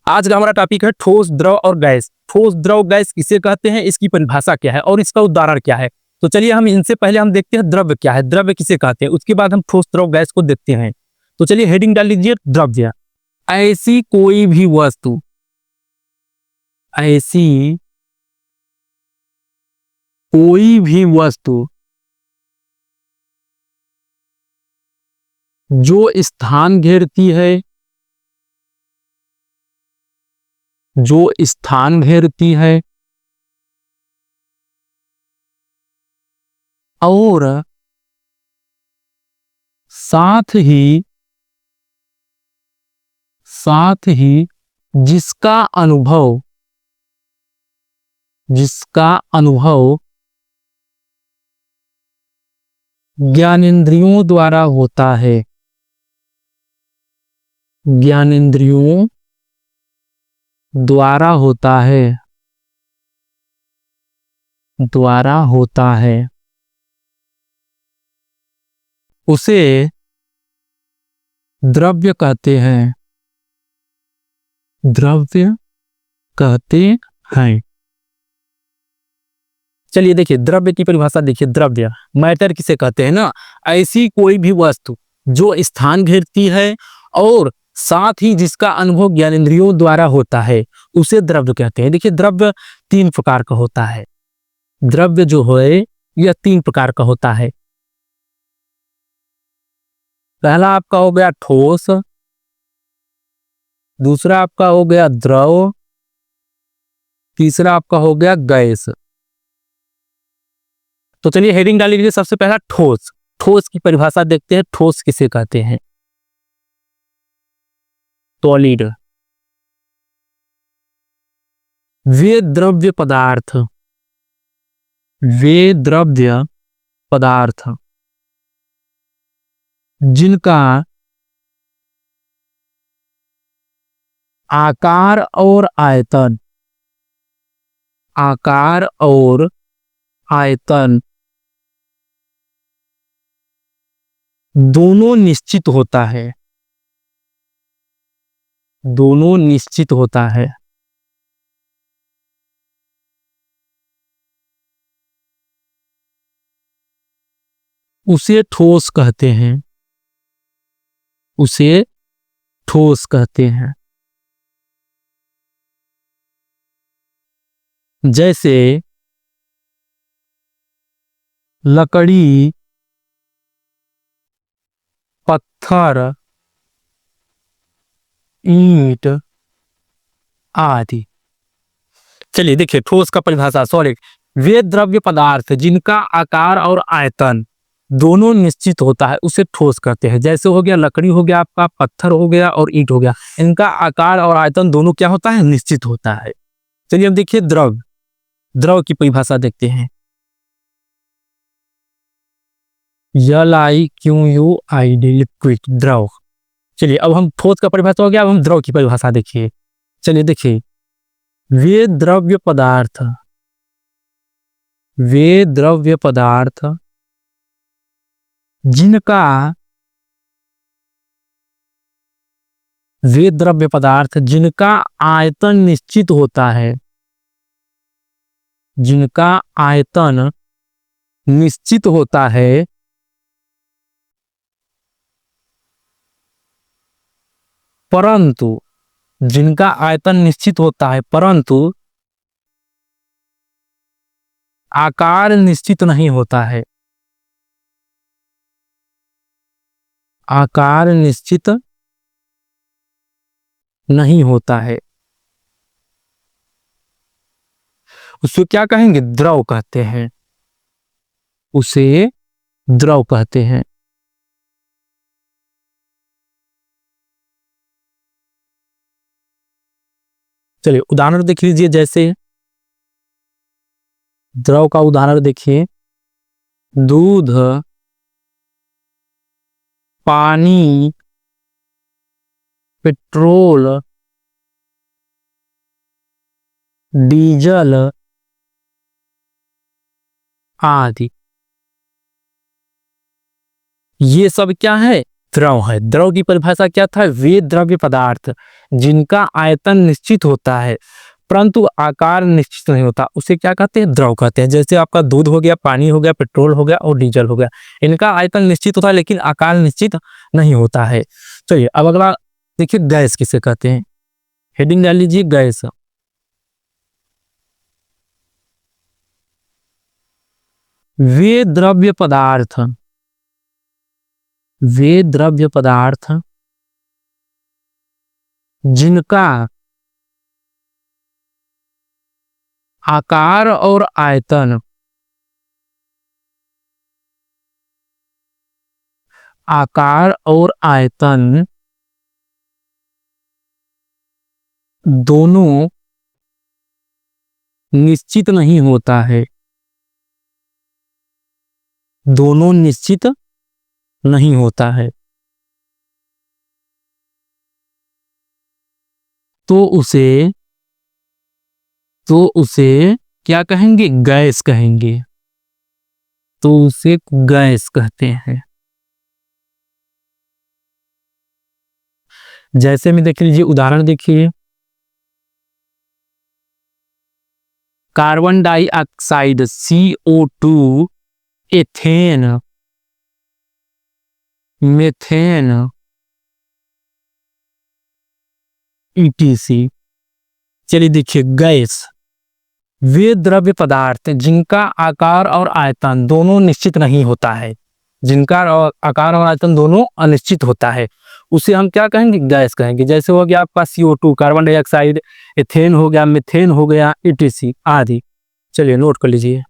आज का हमारा टॉपिक है ठोस, द्रव और गैस। ठोस, द्रव, गैस किसे कहते हैं, इसकी परिभाषा क्या है और इसका उदाहरण क्या है। तो चलिए हम इनसे पहले हम देखते हैं द्रव्य क्या है, द्रव्य किसे कहते हैं, उसके बाद हम ठोस, द्रव, गैस को देखते हैं। तो चलिए हेडिंग डाल लीजिए द्रव्य। ऐसी कोई भी वस्तु, ऐसी कोई भी वस्तु जो स्थान घेरती है, जो स्थान घेरती है और साथ ही जिसका अनुभव ज्ञानेंद्रियों द्वारा होता है, ज्ञानेंद्रियों द्वारा होता है, उसे द्रव्य कहते हैं, द्रव्य कहते हैं। चलिए देखिए द्रव्य की परिभाषा देखिए। द्रव्य, मैटर किसे कहते हैं ना, ऐसी कोई भी वस्तु जो स्थान घेरती है और साथ ही जिसका अनुभव ज्ञानेंद्रियों द्वारा होता है, उसे द्रव्य कहते हैं। देखिए द्रव्य 3 प्रकार का होता है। द्रव्य जो है यह 3 प्रकार का होता है। पहला आपका हो गया ठोस, दूसरा आपका हो गया द्रव, तीसरा आपका हो गया गैस। तो चलिए हेडिंग डाल लीजिए। सबसे पहला ठोस। ठोस की परिभाषा देखते हैं, ठोस किसे कहते हैं। सॉलिड, वे द्रव्य पदार्थ जिनका आकार और आयतन दोनों निश्चित होता है, उसे ठोस कहते हैं। जैसे लकड़ी, पत्थर, ईंट आदि। चलिए देखिए ठोस का परिभाषा। सॉलिड, वे द्रव्य पदार्थ जिनका आकार और आयतन दोनों निश्चित होता है, उसे ठोस कहते हैं। जैसे हो गया लकड़ी, हो गया आपका पत्थर, हो गया और ईंट हो गया, इनका आकार और आयतन दोनों क्या होता है, निश्चित होता है। चलिए अब देखिए द्रव। द्रव की परिभाषा देखते हैं। LIQUID, लिक्विड, द्रव। चलिए अब हम ठोस का परिभाषा हो गया, अब हम द्रव की परिभाषा देखिए। चलिए देखिए, वे द्रव्य पदार्थ जिनका आयतन निश्चित होता है, परंतु जिनका आयतन निश्चित होता है परंतु आकार निश्चित नहीं होता है, आकार निश्चित नहीं होता है, उसे क्या कहेंगे, द्रव कहते हैं, उसे द्रव कहते हैं। चलिए उदाहरण देख लीजिए। जैसे द्रव का उदाहरण देखिए, दूध, पानी, पेट्रोल, डीजल आदि। ये सब क्या है, द्रव है। द्रव की परिभाषा क्या था? वे द्रव्य पदार्थ जिनका आयतन निश्चित होता है परंतु आकार निश्चित नहीं होता, उसे क्या कहते हैं? द्रव कहते हैं। जैसे आपका दूध हो गया, पानी हो गया, पेट्रोल हो गया और डीजल हो गया, इनका आयतन निश्चित होता है लेकिन आकार निश्चित नहीं होता है। चलिए अब अगला देखिए, गैस किसे कहते हैं? हेडिंग डाल लीजिए गैस। वे द्रव्य पदार्थ, वे द्रव्य पदार्थ जिनका आकार और आयतन, आकार और आयतन दोनों निश्चित नहीं होता है, दोनों निश्चित नहीं होता है, तो उसे क्या कहेंगे? गैस कहेंगे। तो उसे गैस कहते हैं। जैसे में देख लीजिए, उदाहरण देखिए, carbon dioxide CO2, ethane, methane, ETC। चलिए देखिए, गैस वे द्रव्य पदार्थ जिनका आकार और आयतन दोनों निश्चित नहीं होता है, जिनका आकार और आयतन दोनों अनिश्चित होता है, उसे हम क्या कहेंगे? गैस कहेंगे। जैसे हो गया आपका CO2 कार्बन डाइऑक्साइड, एथेन हो गया, मीथेन हो गया, ETC आदि। चलिए नोट कर लीजिए।